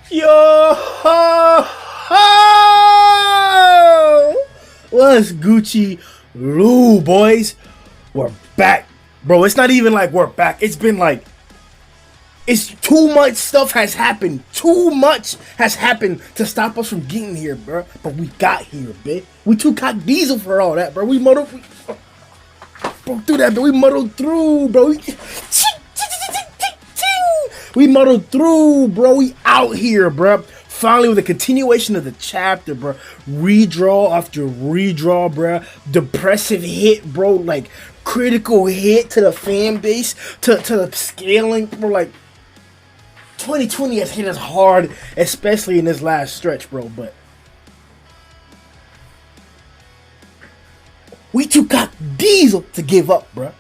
Yo ho ho! What's Gucci Lou, boys? We're back, bro. It's not even like we're back. It's been like it's too much stuff has happened. Too much has happened to stop us from getting here, bro. But we got here, bitch. We too cock diesel for all that, bro. We muddled, bro, through that, but we muddled through, bro. We muddled through, bro. We out here, bro. Finally, with a continuation of the chapter, bro. Redraw after redraw, bro. Depressive hit, bro. Like, critical hit to the fan base, to the scaling, bro. Like, 2020 has hit us hard, especially in this last stretch, bro. But we too got diesel to give up, bro.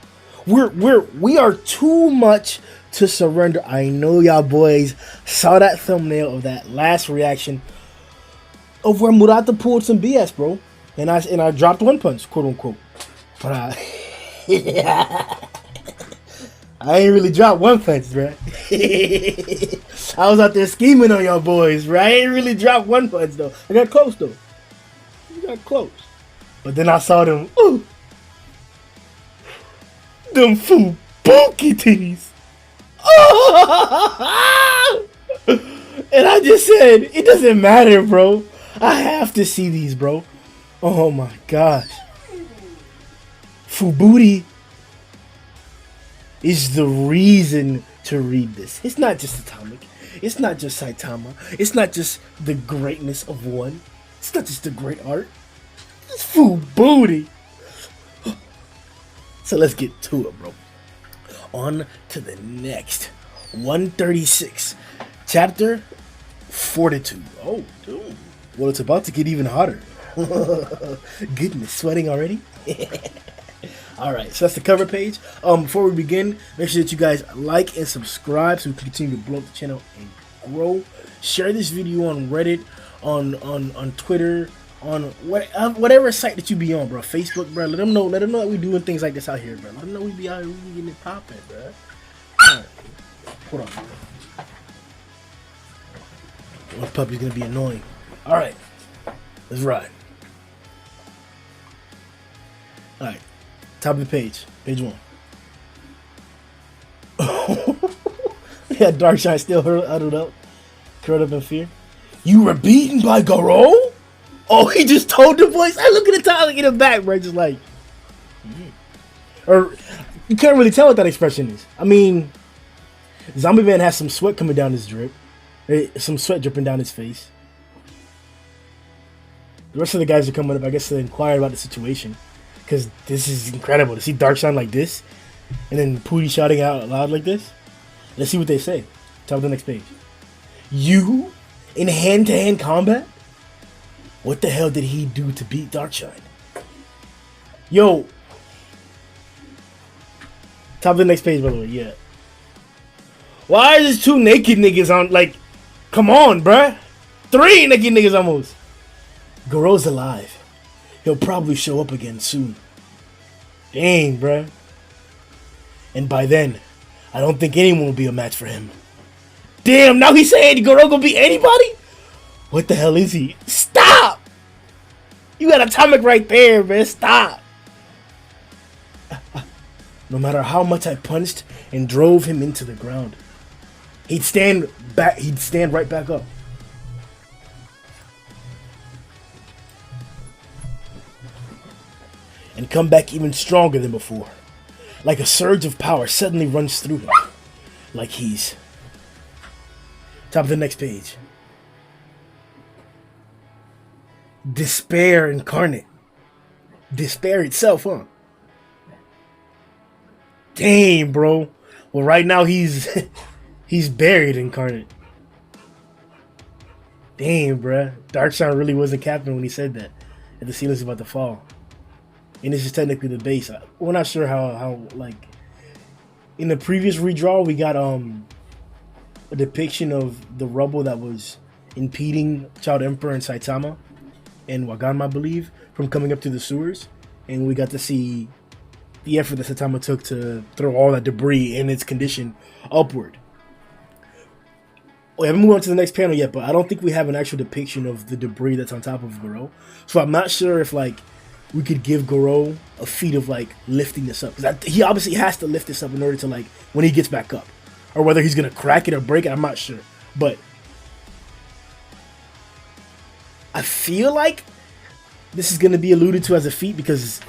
We are too much to surrender. I know y'all boys saw that thumbnail of that last reaction of where Murata pulled some BS, bro. And I dropped one punch, quote unquote. But I ain't really dropped one punch, bro. I was out there scheming on y'all boys, bro. I ain't really dropped one punch though. I got close though. I got close. But then I saw them, ooh, them fubuki titties. And I just said, it doesn't matter, bro. I have to see these, bro. Oh my gosh. Fubuki is the reason to read this. It's not just Atomic. It's not just Saitama. It's not just the greatness of one. It's not just the great art. It's Fubuki. So let's get to it, bro. On to the next 136 chapter Fortitude. Oh, dude. Well, it's about to get even hotter. Goodness, sweating already. All right, so that's the cover page. Before we begin, make sure that you guys like and subscribe so we can continue to blow up the channel and grow. Share this video on Reddit, on Twitter, on whatever site that you be on, bro. Facebook, bro. Let them know that we doing things like this out here, bro. Let them know we be out here, we be getting it popping, bro. Right. Hold on. One puppy's gonna be annoying. All right, let's ride. All right, top of the page, page 1. Yeah, Darkshine still huddled up, curled up in fear. You were beaten by Garou? Oh, he just told the voice. I look at the top, look at the back, bro. Just like, or you can't really tell what that expression is. I mean, Zombie Man has some sweat coming down his drip, some sweat dripping down his face. The rest of the guys are coming up, I guess, to inquire about the situation, because this is incredible to see Darkshine like this, and then Pooty shouting out loud like this. Let's see what they say. Top of the next page. You in hand-to-hand combat? What the hell did he do to beat Darkshine? Yo. Top of the next page, by the way, yeah. Why is this 2 naked niggas on, like, come on, bruh. 3 naked niggas almost. Garou's alive. He'll probably show up again soon. Dang, bruh. And by then, I don't think anyone will be a match for him. Damn, now he's saying Garou gonna beat anybody? What the hell is he? Stop! You got Atomic right there, man. Stop. No matter how much I punched and drove him into the ground, he'd stand right back up. And come back even stronger than before. Like a surge of power suddenly runs through him. Like he's... Top of the next page. Despair incarnate. Despair itself, huh? Damn, bro. Well, right now he's buried incarnate. Damn, bruh. Darkshine really wasn't capping when he said that. And the ceiling's about to fall. And this is technically the base. We're not sure how like in the previous redraw we got a depiction of the rubble that was impeding Child Emperor and Saitama and Waganma, I believe, from coming up to the sewers, and we got to see the effort that Saitama took to throw all that debris in its condition upward. We haven't moved on to the next panel yet, but I don't think we have an actual depiction of the debris that's on top of Garou. So I'm not sure if like we could give Garou a feat of like lifting this up, because he obviously has to lift this up in order to like when he gets back up, or whether he's gonna crack it or break it. I'm not sure, but I feel like this is gonna be alluded to as a feat because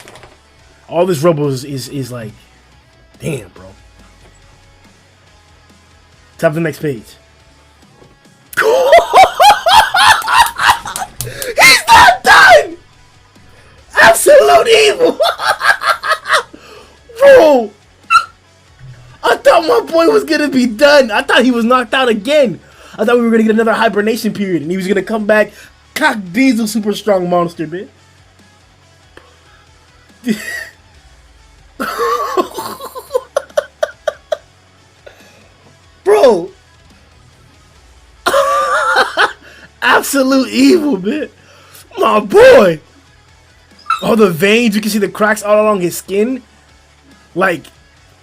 all this rubble is like, damn, bro. Top of the next page. He's not done! Absolute evil! Bro! I thought my boy was gonna be done. I thought he was knocked out again. I thought we were gonna get another hibernation period and he was gonna come back cock diesel super strong monster, man. Bro! Absolute evil, man. My boy. All the veins, you can see the cracks all along his skin. Like,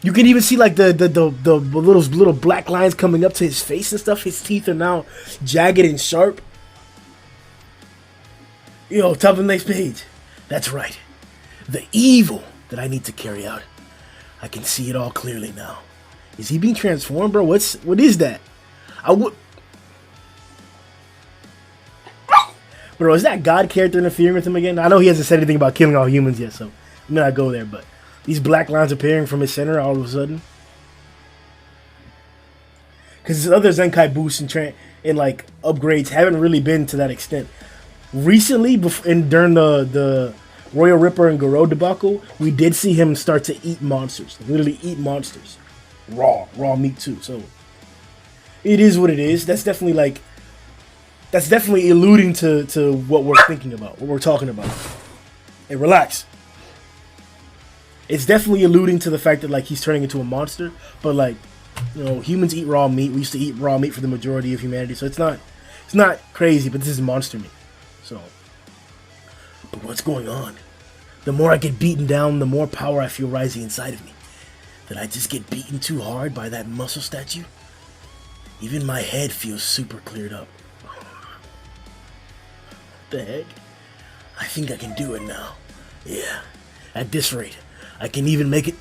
you can even see like the little black lines coming up to his face and stuff. His teeth are now jagged and sharp. Yo, top of the next page. That's right. The evil that I need to carry out. I can see it all clearly now. Is he being transformed, bro? What is that? Bro, is that God character interfering with him again? I know he hasn't said anything about killing all humans yet, so I'm not go there, but these black lines appearing from his center all of a sudden. Because his other Zenkai boosts and like upgrades haven't really been to that extent. Recently, during the Royal Ripper and Garou debacle, we did see him start to eat monsters. Literally eat monsters. Raw meat too, so it is what it is. That's definitely alluding to what we're thinking about, what we're talking about. Hey, relax. It's definitely alluding to the fact that like he's turning into a monster, but like, you know, humans eat raw meat. We used to eat raw meat for the majority of humanity, so it's not crazy, but this is monster meat. So, but what's going on? The more I get beaten down, the more power I feel rising inside of me. Did I just get beaten too hard by that muscle statue? Even my head feels super cleared up. What the heck? I think I can do it now. Yeah, at this rate, I can even make it.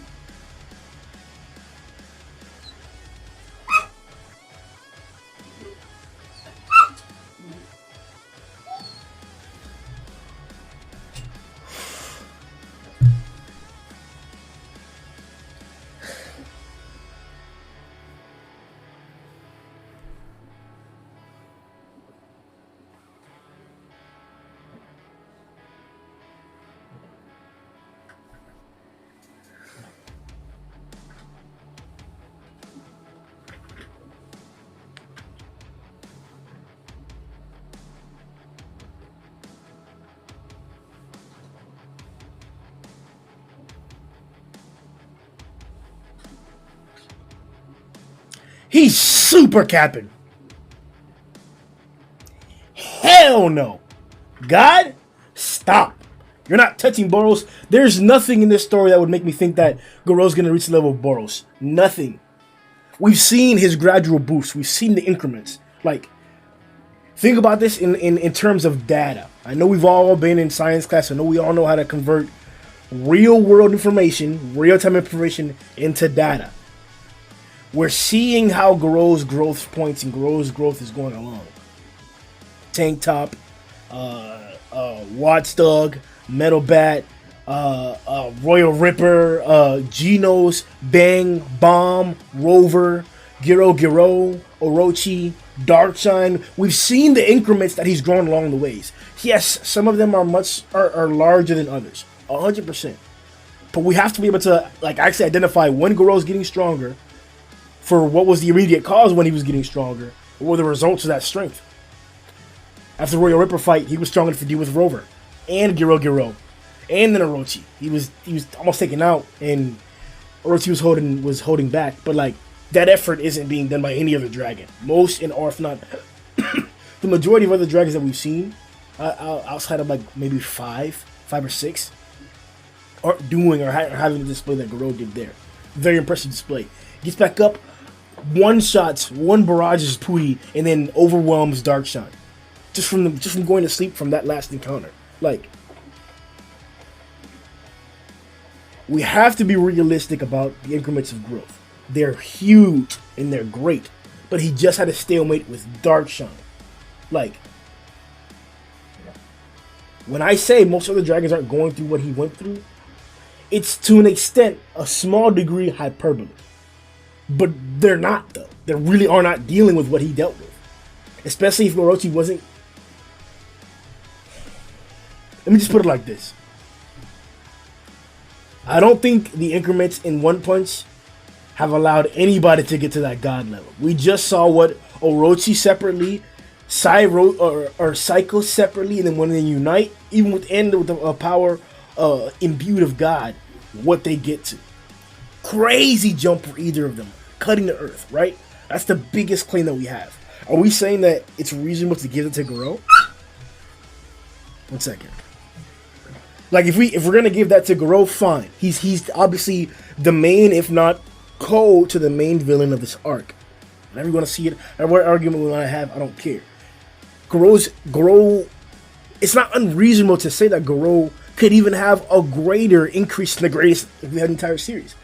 He's super capping. Hell no. God, stop. You're not touching Boros. There's nothing in this story that would make me think that Garou's going to reach the level of Boros. Nothing. We've seen his gradual boost. We've seen the increments. Like, think about this in terms of data. I know we've all been in science class. I know we all know how to convert real world information, real time information into data. We're seeing how Garou's growth points and Garou's growth is going along. Tank Top, Watchdog, Metal Bat, Royal Ripper, Genos, Bang, Bomb, Rover, Garou, Orochi, Darkshine. We've seen the increments that he's grown along the ways. Yes, some of them are larger than others, 100%. But we have to be able to like actually identify when Garou's getting stronger, for what was the immediate cause when he was getting stronger, what were the results of that strength. After the Royal Ripper fight, he was strong enough to deal with Rover and Garou, and then Orochi. He was almost taken out, and Orochi was holding back. But like that effort isn't being done by any other dragon. Most, or if not, the majority of other dragons that we've seen, outside of like maybe five or six, aren't doing or having the display that Garou did there. Very impressive display. Gets back up. one shots, one barrages Pooty, and then overwhelms Darkshine. Just from going to sleep from that last encounter. Like, we have to be realistic about the increments of growth. They're huge and they're great, but he just had a stalemate with Darkshine. Like, when I say most other dragons aren't going through what he went through, it's to an extent, a small degree hyperbole. But they're not, though. They really are not dealing with what he dealt with. Especially if Orochi wasn't... Let me just put it like this. I don't think the increments in One Punch have allowed anybody to get to that god level. We just saw what Orochi separately, Psycho separately, and then when they unite, even with the power imbued of God, what they get to. Crazy jump for either of them, cutting the earth, right? That's the biggest claim that we have. Are we saying that it's reasonable to give it to Garou? 1 second. Like, if we're gonna give that to Garou, fine. He's obviously the main, if not to the main villain of this arc. Whenever you want to see it, what argument we want to have, I don't care. Garou, it's not unreasonable to say that Garou could even have a greater increase than the greatest if we had an entire series.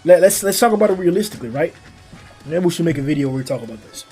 Let's talk about it realistically, right? Maybe we should make a video where we talk about this.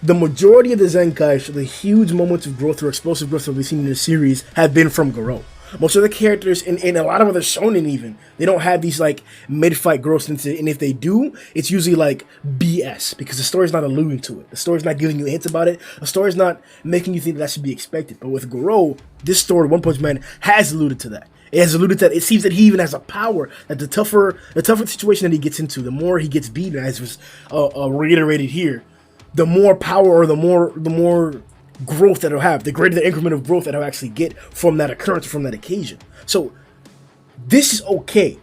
The majority of the Zenkai, the huge moments of growth or explosive growth that we've seen in the series, have been from Garou. Most of the characters, and a lot of other shonen even, they don't have these like mid-fight growths, and if they do, it's usually like BS, because the story's not alluding to it. The story's not giving you hints about it. The story's not making you think that should be expected. But with Garou, this story, One Punch Man, has alluded to that. It has alluded to that. It seems that he even has a power that the tougher situation that he gets into, the more he gets beaten, as was reiterated here, the more power or the more growth that he'll have, the greater the increment of growth that he'll actually get from that occurrence, from that occasion. So this is okay.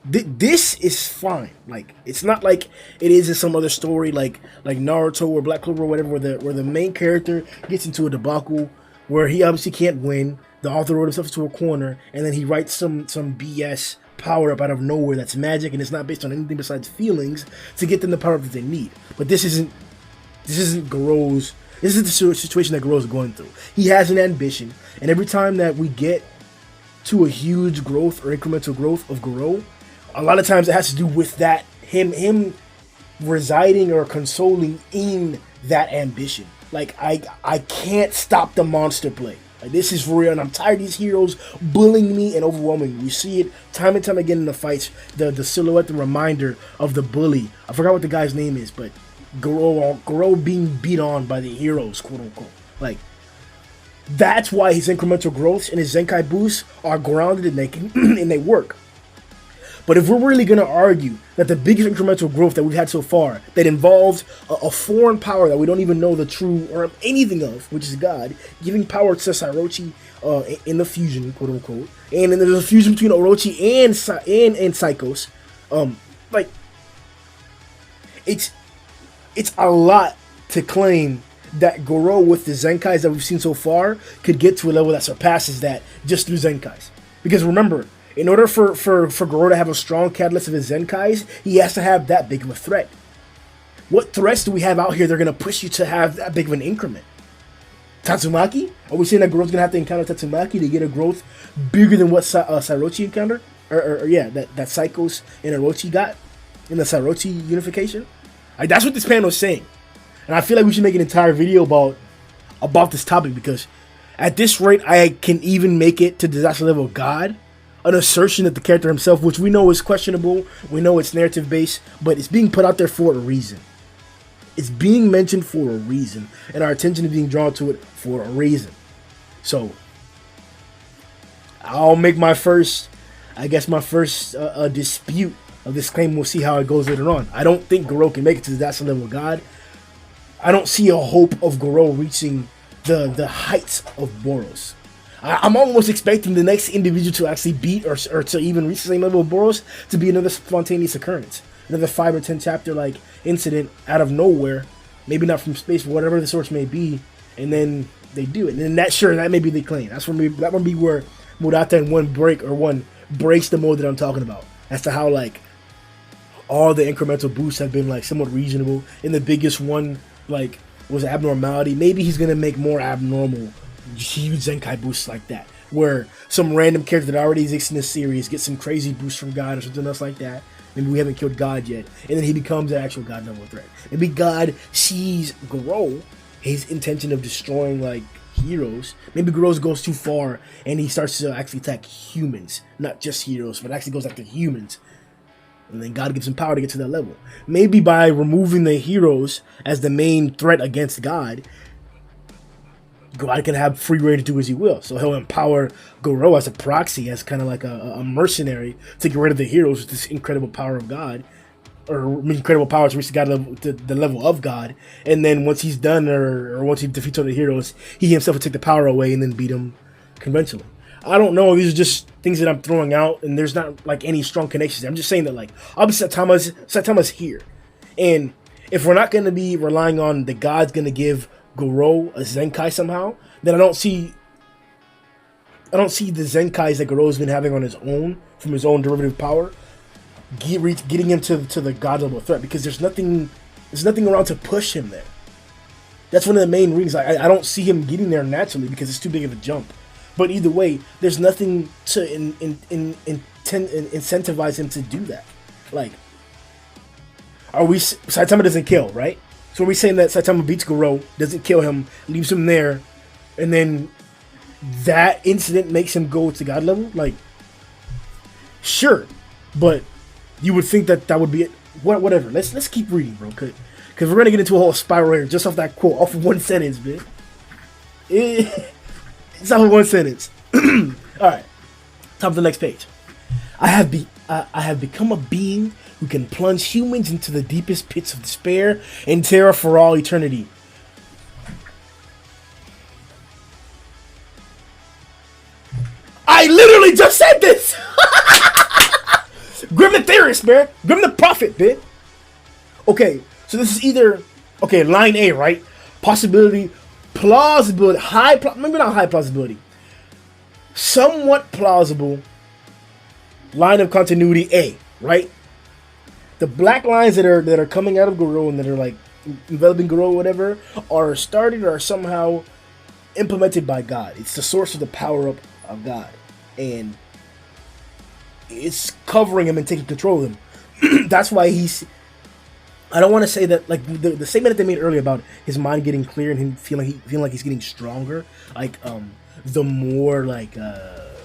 This is fine. Like, it's not like it is in some other story like Naruto or Black Clover or whatever, where the main character gets into a debacle where he obviously can't win. The author wrote himself into a corner, and then he writes some BS power up out of nowhere that's magic and it's not based on anything besides feelings to get them the power that they need. But this isn't Garou's. This is the situation that Garou is going through. He has an ambition, and every time that we get to a huge growth or incremental growth of Garou, a lot of times it has to do with that him residing or consoling in that ambition. Like, I can't stop the monster play. Like, this is real, and I'm tired of these heroes bullying me and overwhelming me. You see it time and time again in the fights. The silhouette, the reminder of the bully. I forgot what the guy's name is, but Garou being beat on by the heroes, quote unquote. Like, that's why his incremental growths and his Zenkai boosts are grounded and they work. But if we're really gonna argue that the biggest incremental growth that we've had so far, that involves a foreign power that we don't even know the true or anything of, which is God, giving power to Sairochi in the fusion, quote unquote, and then there's a fusion between Orochi and Psychos, like, it's a lot to claim that Garou, with the Zenkais that we've seen so far, could get to a level that surpasses that just through Zenkais. Because remember, in order for Garou to have a strong catalyst of his Zenkais, he has to have that big of a threat. What threats do we have out here that are going to push you to have that big of an increment? Tatsumaki? Are we saying that Garou's going to have to encounter Tatsumaki to get a growth bigger than what Sairochi encountered? Or yeah, that Psychos and Orochi got in the Sairochi unification? Like, that's what this panel is saying. And I feel like we should make an entire video about this topic, because at this rate, I can even make it to disaster level God, an assertion that the character himself, which we know is questionable, we know it's narrative based, but it's being put out there for a reason. It's being mentioned for a reason, and our attention is being drawn to it for a reason. So, I'll make my first dispute of this claim. We'll see how it goes later on. I don't think Garou can make it to the disaster level of God. I don't see a hope of Garou reaching the heights of Boros. I'm almost expecting the next individual to actually beat or to even reach the same level of Boros to be another spontaneous occurrence. Another 5 or 10 chapter like incident out of nowhere. Maybe not from space, but whatever the source may be. And then they do it. And that may be the claim. That would be where Murata and one breaks the mode that I'm talking about. As to how, like, all the incremental boosts have been like somewhat reasonable, and the biggest one like was abnormality. Maybe he's gonna make more abnormal, huge Zenkai boosts like that, where some random character that already exists in the series gets some crazy boost from God or something else like that. Maybe we haven't killed God yet, and then he becomes an actual God level threat. Maybe God sees Garou, his intention of destroying like heroes. Maybe Garou goes too far and he starts to actually attack humans, not just heroes, but actually goes after humans. And then God gives him power to get to that level. Maybe by removing the heroes as the main threat against God, God can have free reign to do as he will. So he'll empower Garou as a proxy, as kind of like a mercenary to get rid of the heroes with this incredible power of God, or incredible power to reach the God level, to the level of God. And then once he's done, or once he defeats all the heroes, he himself will take the power away and then beat them conventionally. I don't know. These are just things that I'm throwing out, and there's not like any strong connections. I'm just saying that like obviously Saitama's here, and if we're not going to be relying on the God's going to give Garou a Zenkai somehow, then I don't see the Zenkais that Garou's been having on his own from his own derivative power getting him to the God level threat, because there's nothing around to push him there. That's one of the main reasons I don't see him getting there naturally, because it's too big of a jump. But either way, there's nothing to incentivize him to do that. Like, Saitama doesn't kill, right? So are we saying that Saitama beats Garou, doesn't kill him, leaves him there, and then that incident makes him go to God level? Like, sure, but you would think that would be it. Whatever. Let's keep reading, bro, because we're gonna get into a whole spiral here just off that quote, off of one sentence, man. It's off of one sentence. All right, top of the next page. I have become a being who can plunge humans into the deepest pits of despair and terror for all eternity. I literally just said this! Grimm the theorist, man. Grimm the prophet, man. Okay, so this is either... Okay, line A, right? Possibility, plausibility, maybe not high plausibility. Somewhat plausible line of continuity A, right? The black lines that are coming out of Garou and that are like enveloping Garou or whatever are started or are somehow implemented by God. It's the source of the power up of God, and it's covering him and taking control of him. That's why he's... I don't want to say that, like, the statement that they made earlier about his mind getting clear and him feeling like he's getting stronger, like the more like that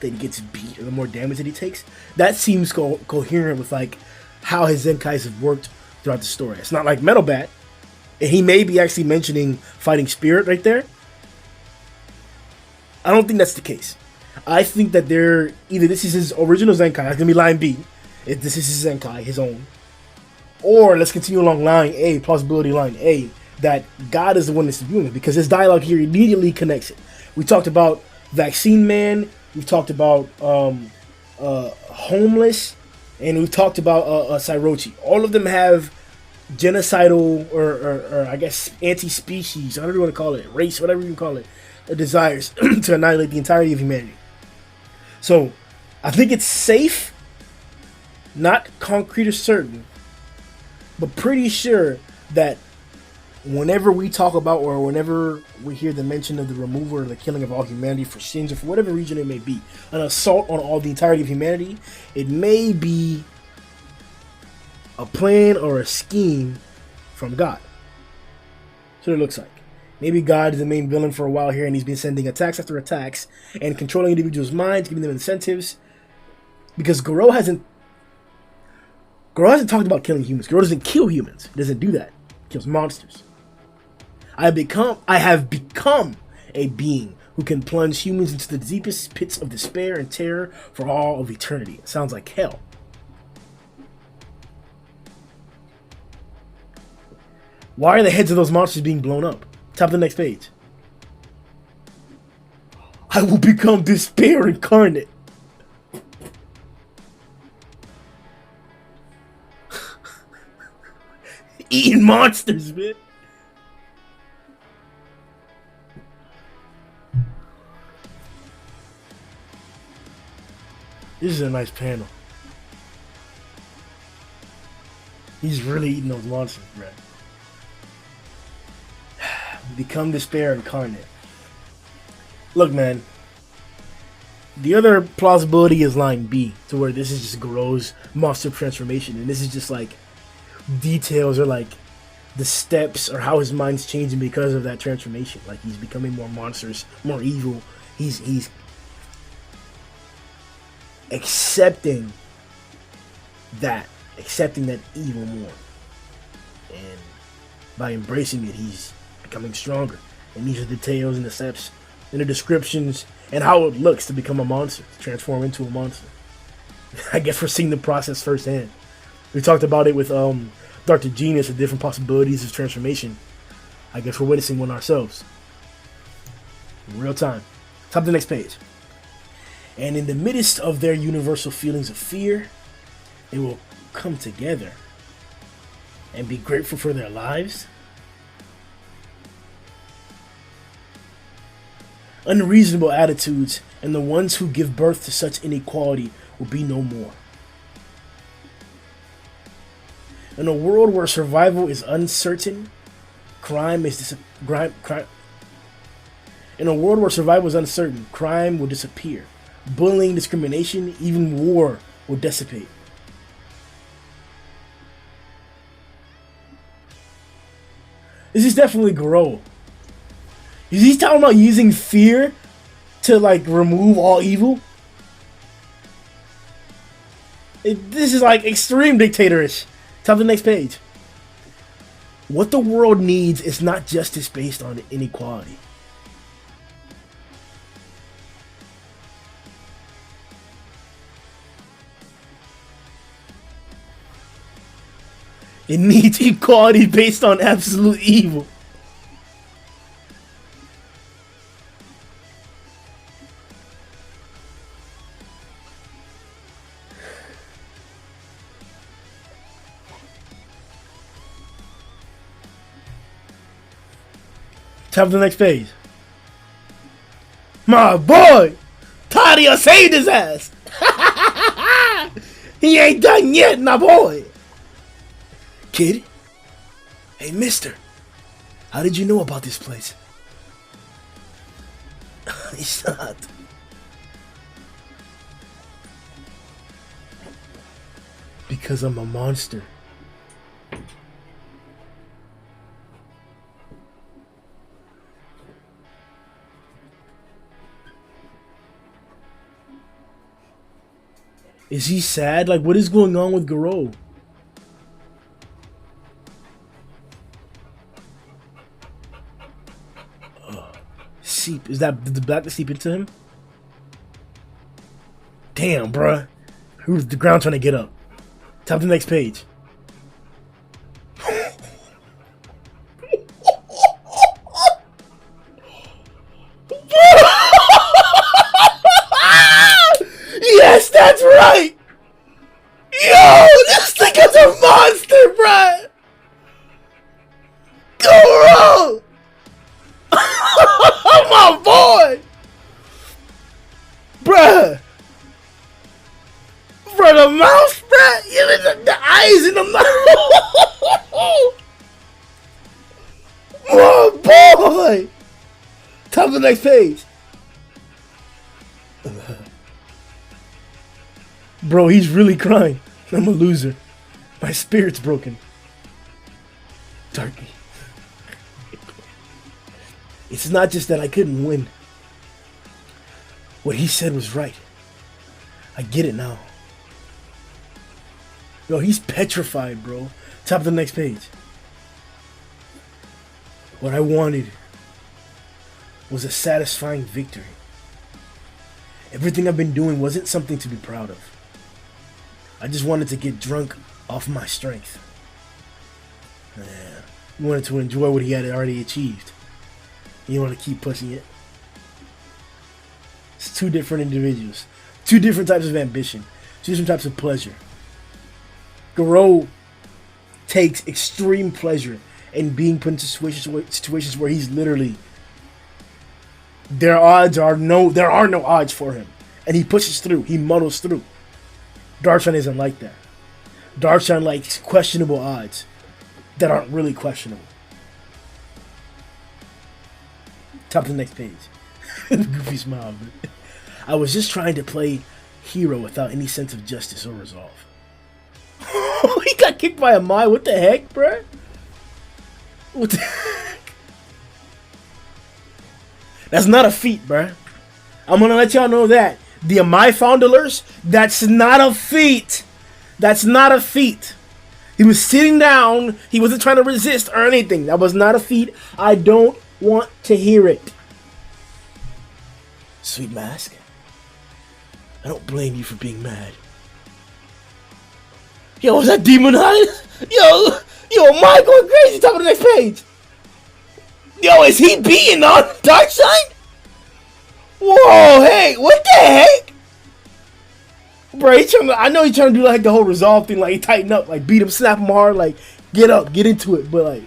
he gets beat or the more damage that he takes, that seems coherent with like how his Zenkais have worked throughout the story. It's not like Metal Bat, and he may be actually mentioning Fighting Spirit right there. I don't think that's the case. I think that either this is his original Zenkai, that's gonna be line B, if this is his Zenkai, his own, or let's continue along line A, plausibility line A, that God is the one that's doing it, because his dialogue here immediately connects it. We talked about Vaccine Man, we've talked about Homeless, and we've talked about Sairochi. All of them have genocidal or I guess anti-species, whatever you want to call it, race, whatever you call it, desires to annihilate the entirety of humanity. So I think it's safe, not concrete or certain, but pretty sure that whenever we talk about, or whenever we hear the mention of the removal or the killing of all humanity for sins or for whatever reason it may be, an assault on all the entirety of humanity, it may be a plan or a scheme from God. So it looks like. Maybe God is the main villain for a while here, and he's been sending attacks after attacks and controlling individuals' minds, giving them incentives. Because Garou hasn't talked about killing humans. Garou doesn't kill humans. He doesn't do that. He kills monsters. I have become a being who can plunge humans into the deepest pits of despair and terror for all of eternity. It sounds like hell. Why are the heads of those monsters being blown up? Top of the next page. I will become despair incarnate. Eating monsters, man. This is a nice panel. He's really eating those monsters, bro. Become despair incarnate. Look, man. The other plausibility is line B, to where this is just Garou's monster transformation, and this is just like details or like the steps or how his mind's changing because of that transformation. Like he's becoming more monstrous, more evil. He's accepting that evil more, and by embracing it, he's becoming stronger. And these are the details and the steps and the descriptions and how it looks to become a monster, to transform into a monster. I guess we're seeing the process firsthand. We talked about it with Dr. Genius, the different possibilities of transformation. I guess we're witnessing one ourselves. In real time. Top of the next page. And in the midst of their universal feelings of fear, they will come together and be grateful for their lives. Unreasonable attitudes and the ones who give birth to such inequality will be no more. In a world where survival is uncertain, crime will disappear. Bullying, discrimination, even war will dissipate. This is definitely Garou. Is he talking about using fear to like remove all evil? This is like extreme dictatorish. Top of the next page. What the world needs is not justice based on inequality. It needs equality based on absolute evil. Top of the next page. My boy! Tadia saved his ass! He ain't done yet, my boy! Kid? Hey, mister. How did you know about this place? He's not. Because I'm a monster. Is he sad? Like, what is going on with Garou? Seep. Is that the black to seep into him? Damn, bruh. Who's the ground trying to get up? Top of the next page. Yes, that's right! Yo, this thing is a monster, bruh! Garou! My boy! Bruh! Bruh, the mouth, bruh! Even the eyes in the mouth! My boy! Top of the next page. Bro, he's really crying. I'm a loser. My spirit's broken. Darky. It's not just that I couldn't win. What he said was right. I get it now. Yo, he's petrified, bro. Top of the next page. What I wanted was a satisfying victory. Everything I've been doing wasn't something to be proud of. I just wanted to get drunk off my strength. Yeah. He wanted to enjoy what he had already achieved. You want to keep pushing it. It's two different individuals. Two different types of ambition. Two different types of pleasure. Garou takes extreme pleasure in being put into situations where he's literally... There are no odds for him. And he pushes through. He muddles through. Darkshine isn't like that. Darkshine likes questionable odds that aren't really questionable. Top of the next page. Goofy smile. But I was just trying to play hero without any sense of justice or resolve. He got kicked by a Mai. What the heck, bruh? What the heck? That's not a feat, bruh. I'm gonna let y'all know that. The Amai Foundelers, that's not a feat. That's not a feat. He was sitting down. He wasn't trying to resist or anything. That was not a feat. I don't want to hear it. Sweet Mask, I don't blame you for being mad. Yo, was that Demon Eyes? Yo, Amai going crazy. Top of the next page. Yo, is he beating on Darkshine? Whoa, hey, what the heck? Bro, I know he's trying to do like the whole resolve thing, like he tighten up, like beat him, slap him hard, like get up, get into it, but like,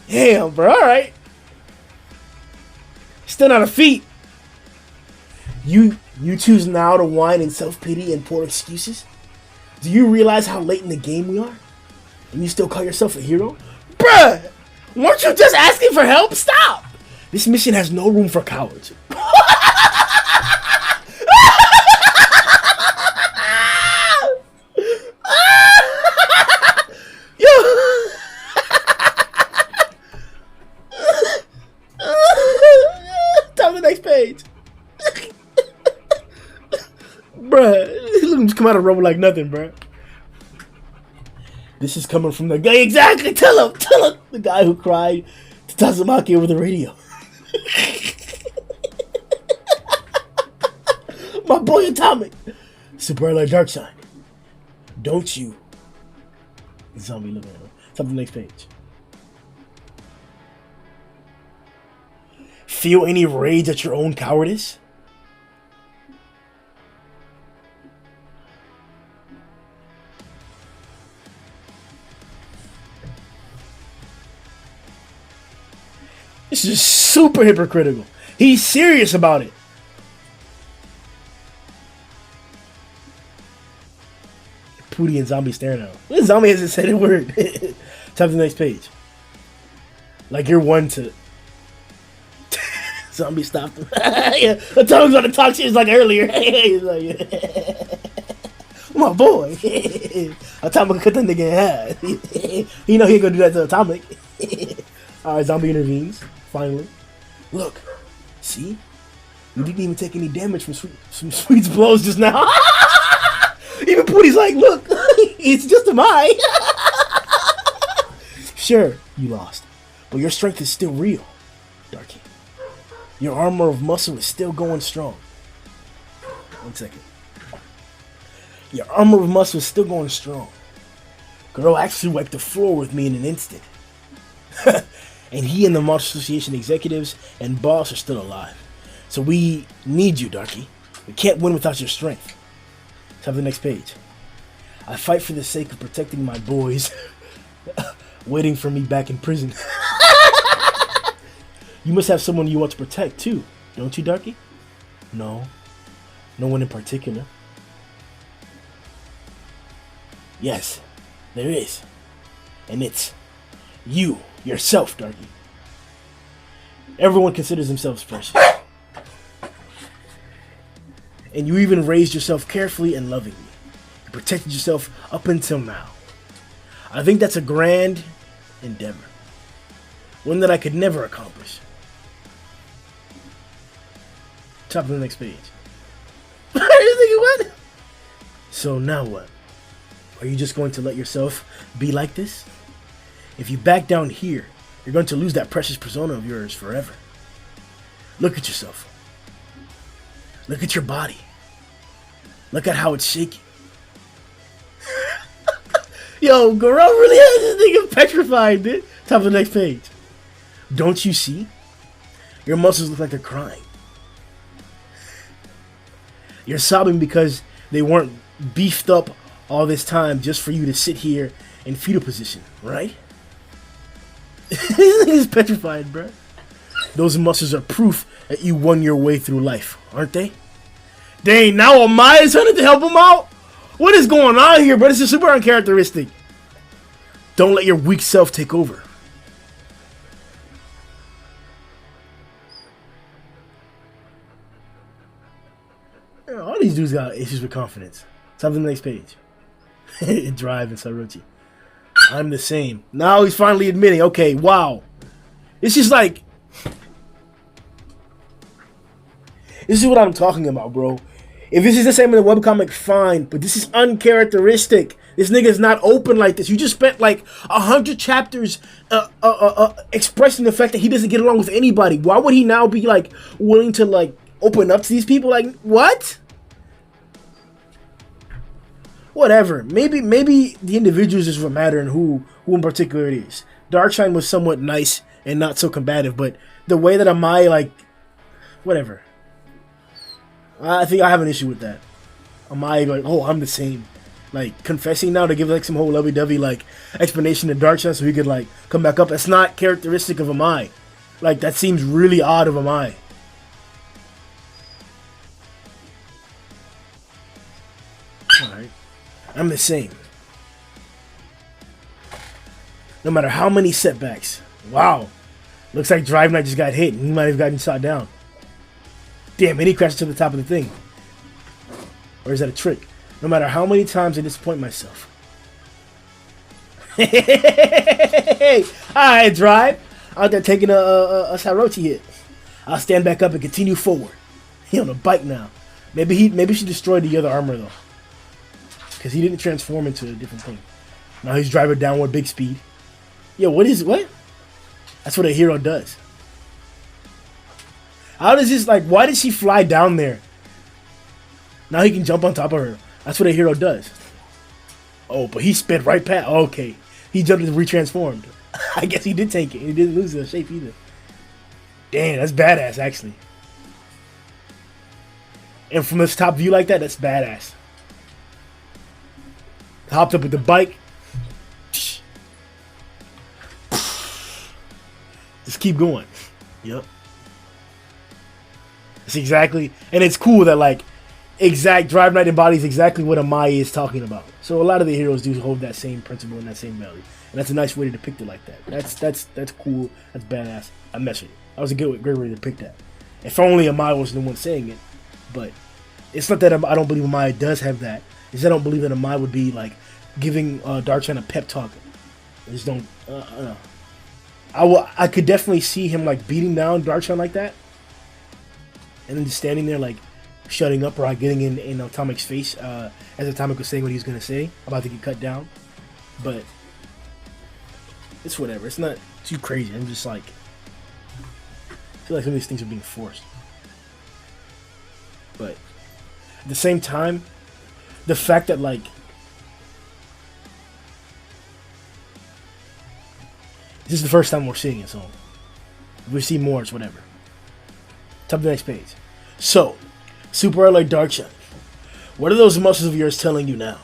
damn, bro, alright. Still not a feat. You choose now to whine in self-pity and poor excuses? Do you realize how late in the game we are? And you still call yourself a hero? Bruh! Weren't you just asking for help? Stop! This mission has no room for cowards. Top of the next page. Bruh, look him just come out of rubber like nothing, bruh. This is coming from the guy. Exactly, tell him, the guy who cried to Tazumaki over the radio. My boy Atomic. Super like Darkshine. Don't you? Zombie looking at him. Top of the next page. Feel any rage at your own cowardice? This is super hypocritical. He's serious about it. Pootie and Zombie staring at him. What Zombie hasn't said a word. Top of the next page. Like you're one to... Zombie stopped him. Yeah, the tongue's on the talk shit like earlier. He's like, my boy. Atomic cut that nigga in half. You know he ain't gonna do that to Atomic. Alright, Zombie intervenes. Finally. Look. See? You didn't even take any damage from Sweet's blows just now. Even Pootie's like, look. It's just a Mai. Sure, you lost. But your strength is still real, Darky. Your armor of muscle is still going strong. 1 second. Your armor of muscle is still going strong. Garou actually wiped the floor with me in an instant. And he and the Monster Association executives and boss are still alive. So we need you, Darky. We can't win without your strength. Let's have the next page. I fight for the sake of protecting my boys waiting for me back in prison. You must have someone you want to protect too, don't you, Darky? No. No one in particular. Yes, there is. And it's you, yourself, Darky. Everyone considers themselves precious. And you even raised yourself carefully and lovingly. You protected yourself up until now. I think that's a grand endeavor. One that I could never accomplish. Top of the next page. What? So now what? Are you just going to let yourself be like this? If you back down here, you're going to lose that precious persona of yours forever. Look at yourself. Look at your body. Look at how it's shaking. Yo, Garou really has this nigga petrified, dude. Top of the next page. Don't you see? Your muscles look like they're crying. You're sobbing because they weren't beefed up all this time just for you to sit here in fetal position, right? This nigga's petrified, bro. Those muscles are proof that you won your way through life, aren't they? Dang, now Amaya is trying to help him out? What is going on here, bro? This is super uncharacteristic. Don't let your weak self take over. Yeah, all these dudes got issues with confidence. Top of the next page. Drive and Saruchi. I'm the same. Now he's finally admitting, okay, wow. It's just like... This is what I'm talking about, bro. If this is the same in the webcomic, fine. But this is uncharacteristic. This nigga's not open like this. You just spent like 100 chapters expressing the fact that he doesn't get along with anybody. Why would he now be like willing to like open up to these people? Like, what? Whatever. Maybe the individuals is what matter and who in particular it is. Darkshine was somewhat nice and not so combative, but the way that Amai, like, whatever. I think I have an issue with that. Amai like, oh, I'm the same. Like, confessing now to give like some whole lovey-dovey like explanation to Darkshine so he could like come back up. That's not characteristic of Amai. Like, that seems really odd of Amai. Alright. I'm the same. No matter how many setbacks. Wow. Looks like Drive Knight just got hit and he might have gotten shot down. Damn, and he crashed to the top of the thing. Or is that a trick? No matter how many times I disappoint myself. Alright, Drive. Out there taking a Sarochi hit. I'll stand back up and continue forward. He on a bike now. Maybe she destroyed the other armor though. Because he didn't transform into a different thing. Now he's driving downward big speed. Yo, what? That's what a hero does. How does this, like, why did she fly down there? Now he can jump on top of her. That's what a hero does. Oh, but he sped right past. Okay. He jumped and retransformed. I guess he did take it. He didn't lose the shape either. Damn, that's badass, actually. And from this top view like that, that's badass. Hopped up with the bike. Just keep going. Yep. It's exactly, and it's cool that like exact Drive Knight embodies exactly what Amai is talking about. So a lot of the heroes do hold that same principle and that same value, and that's a nice way to depict it like that. That's cool. That's badass. I mess with it. That was a great way to depict that. If only Amai was the one saying it, but it's not that I don't believe Amai does have that. It's I don't believe that Amai would be like giving Darkshine a pep talk. I just don't. I could definitely see him like beating down Darkshine like that. And then just standing there, like, shutting up or like, getting in Atomic's face as Atomic was saying what he was going to say, about to get cut down. But it's whatever. It's not too crazy. I'm just like, I feel like some of these things are being forced. But at the same time, the fact that, like, this is the first time we're seeing it, so if we see more, it's whatever. Top of the next page. So, Super Ally Darkshine. What are those muscles of yours telling you now?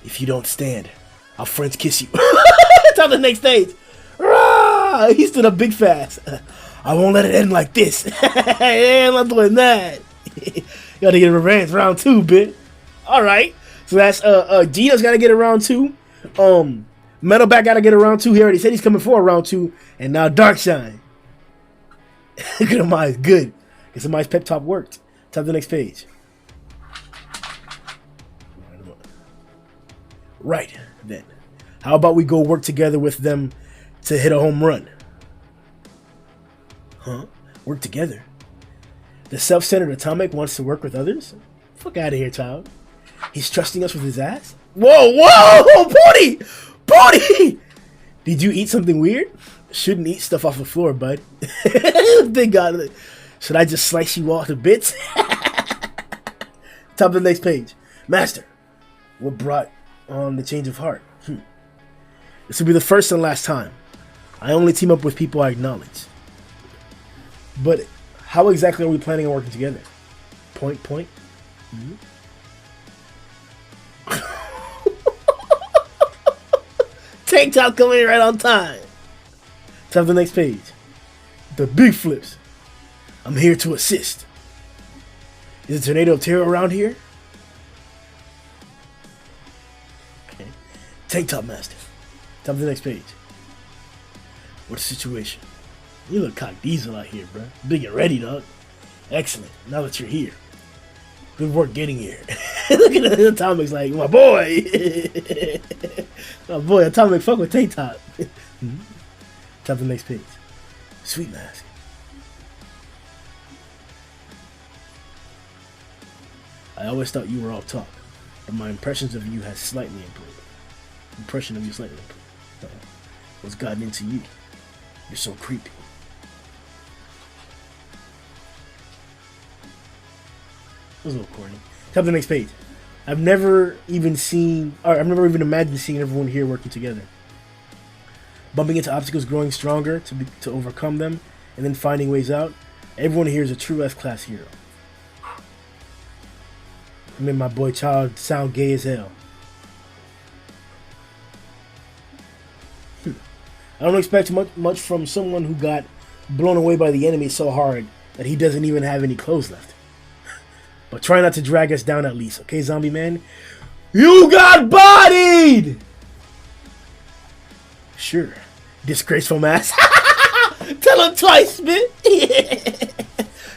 If you don't stand, I'll French kiss you. Top of the next page. He stood up big fast. I won't let it end like this. I'm not doing that. You gotta get revenge. Round 2, bitch. Alright. So that's Gino's gotta get a round 2. Metalback gotta get a round 2. He already said he's coming for a round 2. And now Darkshine. Look at Amai's good. Because Amai's pep talk worked. Top of the next page. Right then. How about we go work together with them to hit a home run? Huh? Work together? The self-centered Atomic wants to work with others? Fuck out of here, child. He's trusting us with his ass? Whoa, whoa! Pony! Pony! Did you eat something weird? Shouldn't eat stuff off the floor, bud. Thank God. Should I just slice you off to bits? Top of the next page. Master, what brought on the change of heart? This will be the first and last time. I only team up with people I acknowledge. But how exactly are we planning on working together? Point. Tank top coming in right on time. Top of the next page. The big flips. I'm here to assist. Is a tornado of terror around here? Okay. Tank top master. Top of the next page. What's the situation? You look cock diesel out here, bro. Big and ready, dog. Excellent. Now that you're here. Good work getting here. Look at the Atomic's like, my boy. My boy, Atomic, fuck with tank top. Top of the next page. Sweet mask. I always thought you were all talk, but my impressions of you has slightly improved. Impression of you slightly improved. What's gotten into you? You're so creepy. That was a little corny. Top of the next page. I've never even imagined seeing everyone here working together. Bumping into obstacles, growing stronger to overcome them, and then finding ways out. Everyone here is a true S-class hero. I made my boy child sound gay as hell. I don't expect much from someone who got blown away by the enemy so hard that he doesn't even have any clothes left. But try not to drag us down at least, okay, zombie man? You got bodied! Sure. Disgraceful ass. Tell him twice, man.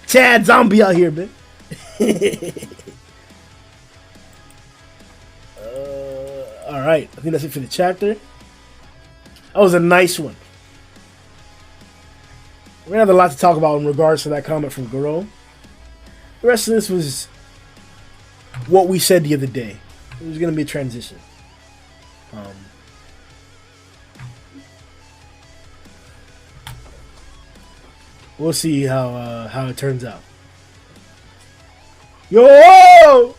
Chad zombie out here, man. Alright, I think that's it for the chapter. That was a nice one. We're gonna have a lot to talk about in regards to that comment from Garou. The rest of this was what we said the other day. It was gonna be a transition. We'll see how it turns out. Yo!